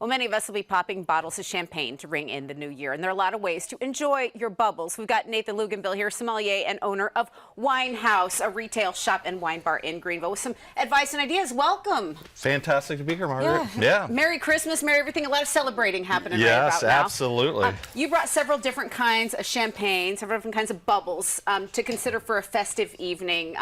Well, many of us will be popping bottles of champagne to ring in the new year, and there are a lot of ways to enjoy your bubbles. We've got Nathan Luginbill here, sommelier and owner of Wine House, a retail shop and wine bar in Greenville, with some advice and ideas. Welcome. Fantastic to be here, Margaret. Yeah. Merry Christmas, Merry everything. A lot of celebrating happening right Yes, about now. absolutely. You brought several different kinds of champagne, several different kinds of bubbles to consider for a festive evening.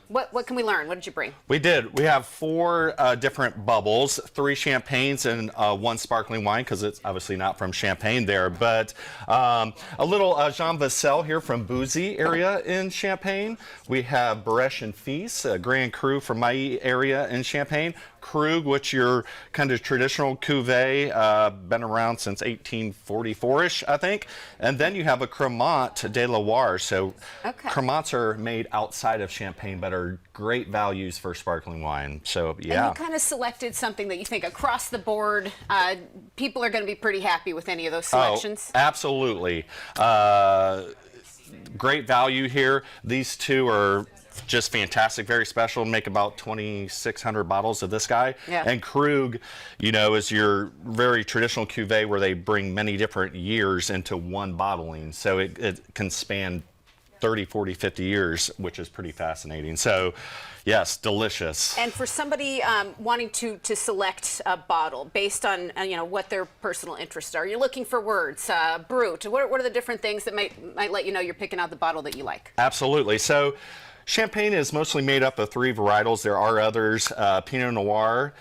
What can we learn? What did you bring? We did. We have 4 different bubbles, 3 champagnes and 1 sparkling wine, because it's obviously not from Champagne there, but a little Jean Vassel here from Boozy area in Champagne. We have Baresh and Fils, a Grand Cru from my area in Champagne. Krug, which your kind of traditional cuvee, been around since 1844-ish, I think. And then you have a Cremant de Loire. So Cremants are made outside of Champagne, but are great values for sparkling wine. So yeah. And you kind of selected something that you think across the board, people are going to be pretty happy with any of those selections. Oh, absolutely. Great value here. These 2 are just fantastic, very special. Make about 2,600 bottles of this guy. Yeah. And Krug, you know, is your very traditional cuvee where they bring many different years into one bottling. So it can span 30, 40, 50 years, which is pretty fascinating. So yes, delicious. And for somebody wanting to select a bottle based on you know, what their personal interests are, you're looking for words, brut. What are the different things that might let you know you're picking out the bottle that you like? Absolutely. So Champagne is mostly made up of 3 varietals. There are others, Pinot Noir,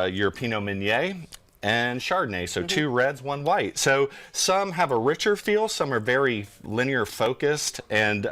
your Pinot Meunier, and Chardonnay. So 2 reds, 1 white. So some have a richer feel, some are very linear focused and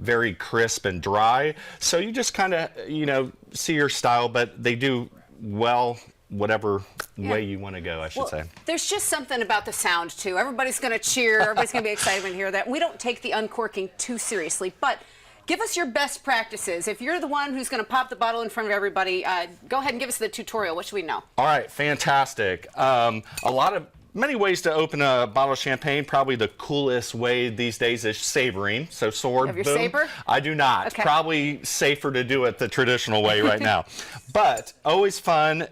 very crisp and dry. So you just kind of, you know, see your style, but they do well whatever way you want to go, I should say. There's just something about the sound, too. Everybody's going to cheer. Everybody's going to be excited when you hear that. We don't take the uncorking too seriously, but give us your best practices. If you're the one who's going to pop the bottle in front of everybody, go ahead and give us the tutorial. What should we know? All right, fantastic. Many ways to open a bottle of champagne. Probably the coolest way these days is sabering. So sword, you have boom. Your saber? I do not. Okay. Probably safer to do it the traditional way right now. But always fun.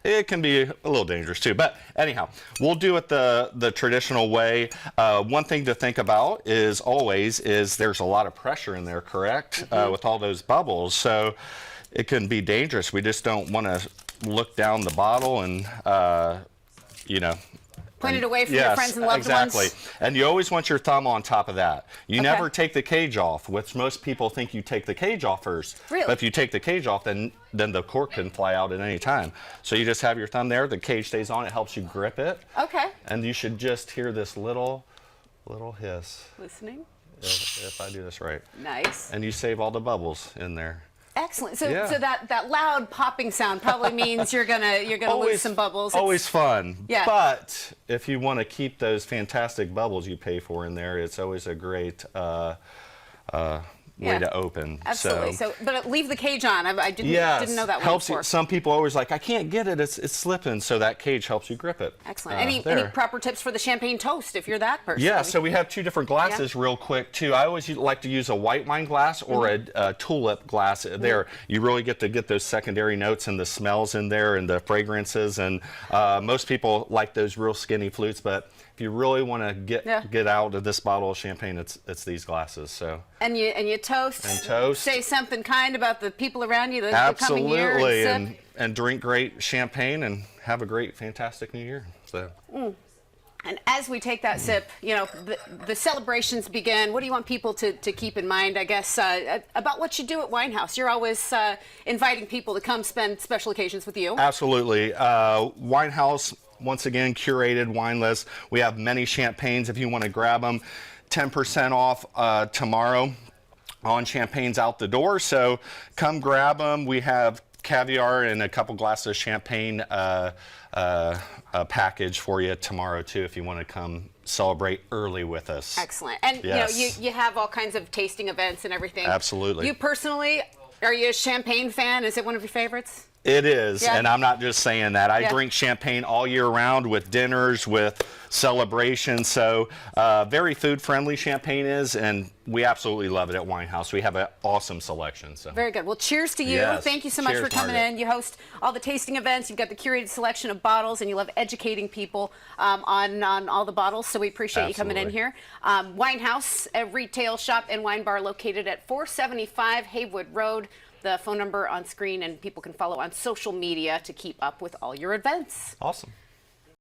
It can be a little dangerous too, but anyhow, we'll do it the traditional way. One thing to think about is there's a lot of pressure in there, correct? With all those bubbles, so it can be dangerous. We just don't want to look down the bottle and you know, point it away from your friends and loved ones. Exactly. And you always want your thumb on top of that. You never take the cage off, which most people think you take the cage off first. Really? But if you take the cage off, then the cork can fly out at any time. So you just have your thumb there, the cage stays on, it helps you grip it. Okay. And you should just hear this little hiss. Listening? If I do this right. Nice. And you save all the bubbles in there. Excellent. So that loud popping sound probably means you're gonna lose some bubbles. Always fun. Yeah. But if you want to keep those fantastic bubbles you pay for in there, it's always a great way to open. Absolutely. So, but leave the cage on. I didn't know that one before. Some people always like, I can't get it. It's slipping. So that cage helps you grip it. Excellent. Any proper tips for the champagne toast if you're that person? Yeah. So we have 2 different glasses, real quick too. I always like to use a white wine glass or a tulip glass. There, you really get to get those secondary notes and the smells in there and the fragrances. And most people like those real skinny flutes, but if you really want to get out of this bottle of champagne, it's these glasses. So and you toast. And toast. Say something kind about the people around you, the coming year. Absolutely, and drink great champagne and have a great, fantastic new year. So. And as we take that sip, you know, the celebrations begin. What do you want people to keep in mind, I guess, about what you do at Wine House? You're always inviting people to come spend special occasions with you. Absolutely. Wine House, once again, curated wine list. We have many champagnes if you want to grab them. 10% off tomorrow on champagnes out the door. So come grab them. We have caviar and a couple glasses of champagne package for you tomorrow too, if you want to come celebrate early with us. Excellent. And you know, you have all kinds of tasting events and everything. Absolutely. You personally, are you a champagne fan? Is it one of your favorites? It is, Yeah. and I'm not just saying that. I Yeah. drink champagne all year round with dinners, with celebrations. So very food-friendly champagne is, and we absolutely love it at Winehouse. We have an awesome selection. So. Very good. Well, cheers to you. Yes. Thank you so much Cheers, for coming Margaret. in. You host all the tasting events. You've got the curated selection of bottles, and you love educating people on all the bottles. So we appreciate you coming in Absolutely. here. Winehouse, a retail shop and wine bar located at 475 Haywood Road. The phone number on screen, and people can follow on social media to keep up with all your events. Awesome.